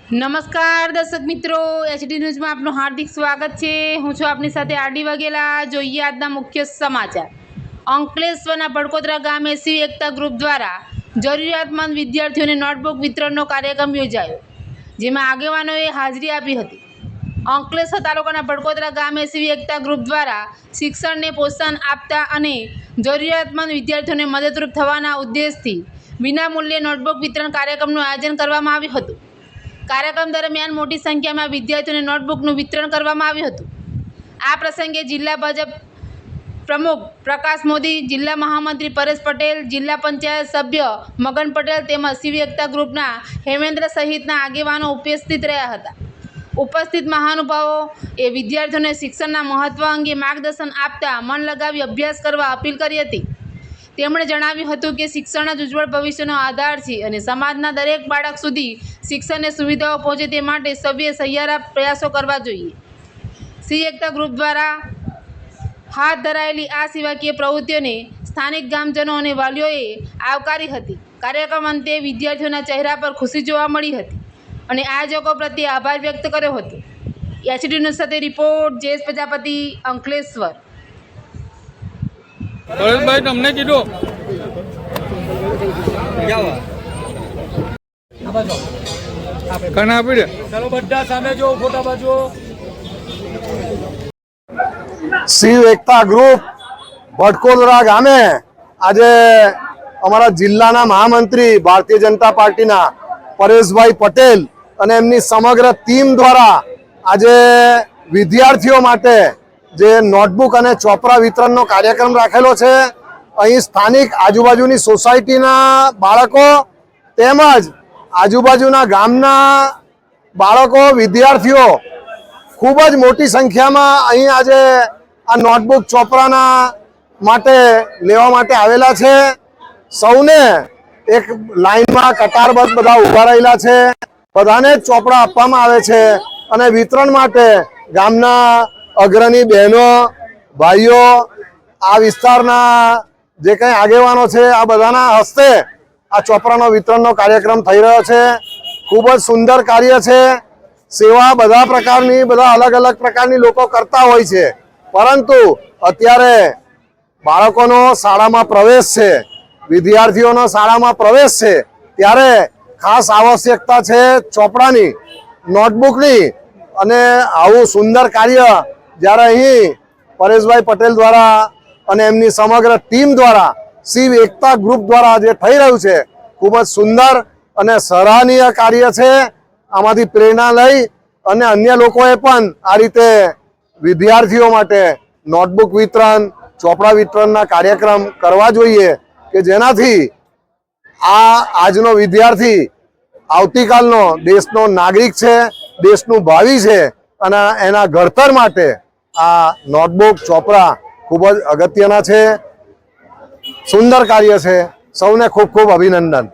નમસ્કાર દર્શક મિત્રો, એચડી ન્યૂઝમાં આપનું હાર્દિક સ્વાગત છે। હું છું આપની સાથે આરડી વાઘેલા। જોઈએ આજના મુખ્ય સમાચાર। અંકલેશ્વરના ભડકોદરા ગામે શિવ એકતા ગ્રુપ દ્વારા જરૂરિયાતમંદ વિદ્યાર્થીઓને નોટબુક વિતરણનો કાર્યક્રમ યોજાયો, જેમાં આગેવાનોએ હાજરી આપી હતી। અંકલેશ્વર તાલુકાના ભડકોદરા ગામે શિવ એકતા ગ્રુપ દ્વારા શિક્ષણને પ્રોત્સાહન આપતા અને જરૂરિયાતમંદ વિદ્યાર્થીઓને મદદરૂપ થવાના ઉદ્દેશથી વિનામૂલ્યે નોટબુક વિતરણ કાર્યક્રમનું આયોજન કરવામાં આવ્યું હતું। કાર્યક્રમ દરમિયાન મોટી સંખ્યામાં વિદ્યાર્થીઓને નોટબુકનું વિતરણ કરવામાં આવ્યું હતું। આ પ્રસંગે જિલ્લા ભાજપ પ્રમુખ પ્રકાશ મોદી, જિલ્લા મહામંત્રી પરેશ પટેલ, જિલ્લા પંચાયત સભ્ય મગન પટેલ તેમજ શિવ એકતા ગ્રુપના હેમેન્દ્ર સહિતના આગેવાનો ઉપસ્થિત રહ્યા હતા। ઉપસ્થિત મહાનુભાવો એ વિદ્યાર્થીઓને શિક્ષણના મહત્વ અંગે માર્ગદર્શન આપતા મન લગાવી અભ્યાસ કરવા અપીલ કરી હતી। તેમણે જણાવ્યું હતું કે શિક્ષણ જ ઉજ્જવળ ભવિષ્યનો આધાર છે અને સમાજના દરેક બાળક સુધી શિક્ષણની સુવિધાઓ પહોંચે તે માટે સભ્યે સહિયારા પ્રયાસો કરવા જોઈએ। શિવ એકતા ગ્રુપ દ્વારા હાથ ધરાયેલી આ સેવાકીય પ્રવૃત્તિઓને સ્થાનિક ગામજનો અને વાલીઓએ આવકારી હતી। કાર્યક્રમ અંતે વિદ્યાર્થીઓના ચહેરા પર ખુશી જોવા મળી હતી અને આયોજકો પ્રત્યે આભાર વ્યક્ત કર્યો હતો। એચડી ન્યૂઝ સાથે રિપોર્ટ જયેશ પ્રજાપતિ, અંકલેશ્વર। પરેશભાઈ તમને કીધું કને આપી દે। ચાલો બધા સામે જો ફોટા બાજુ। શિવ એકતા ગ્રુપ ભડકોદરા ગામે આજે અમારા જિલ્લાના મહામંત્રી ભારતીય જનતા પાર્ટીના પરેશભાઈ પટેલ અને એમની સમગ્ર ટીમ દ્વારા આજે વિદ્યાર્થીઓ માટે જે નોટબુક અને ચોપડા વિતરણનો કાર્યક્રમ રાખેલો છે। અહીં સ્થાનિક આજુબાજુની સોસાયટીના બાળકો તેમજ આજુબાજુના ગામના બાળકો વિદ્યાર્થીઓ ખૂબ જ મોટી સંખ્યામાં અહીં આજે આ નોટબુક ચોપડાના માટે લેવા માટે આવેલા છે। સૌને એક લાઈનમાં કતારબદ્ધ બધા ઊભા રહેલા છે। બધાને જ ચોપડા આપવામાં આવે છે અને વિતરણ માટે ગામના અગ્રણી બહેનો, ભાઈઓ, આ વિસ્તારના જે કંઈ આગેવાનો છે આ બધાના હસ્તે આ ચોપડાનો વિતરણનો કાર્યક્રમ થઈ રહ્યો છે। ખૂબ જ સુંદર કાર્ય છે। સેવા બધા પ્રકારની, બધા અલગ અલગ પ્રકારની લોકો કરતા હોય છે, પરંતુ અત્યારે બાળકોનો શાળામાં પ્રવેશ છે, વિદ્યાર્થીઓનો શાળામાં પ્રવેશ છે, ત્યારે ખાસ આવશ્યકતા છે ચોપડાની, નોટબુકની। અને આવું સુંદર કાર્ય જ્યારે અહીં પરેશભાઈ પટેલ દ્વારા અને એમની સમગ્ર ટીમ દ્વારા શિવ એકતા ગ્રુપ દ્વારા જે થઈ રહ્યું છે, ખૂબ જ સુંદર અને સરાહનીય કાર્ય છે। આમાંથી પ્રેરણા લઈ અને અન્ય લોકોએ પણ આ રીતે વિદ્યાર્થીઓ માટે નોટબુક વિતરણ, ચોપડા વિતરણના કાર્યક્રમ કરવા જોઈએ કે જેનાથી આજનો વિદ્યાર્થી આવતીકાલનો દેશનો નાગરિક છે, દેશનું ભાવિ છે અને એના ઘડતર માટે આ નોટબુક ચોપડા ખૂબ જ અગત્યના છે। સુંદર કાર્ય છે। સૌને ખૂબ ખૂબ અભિનંદન।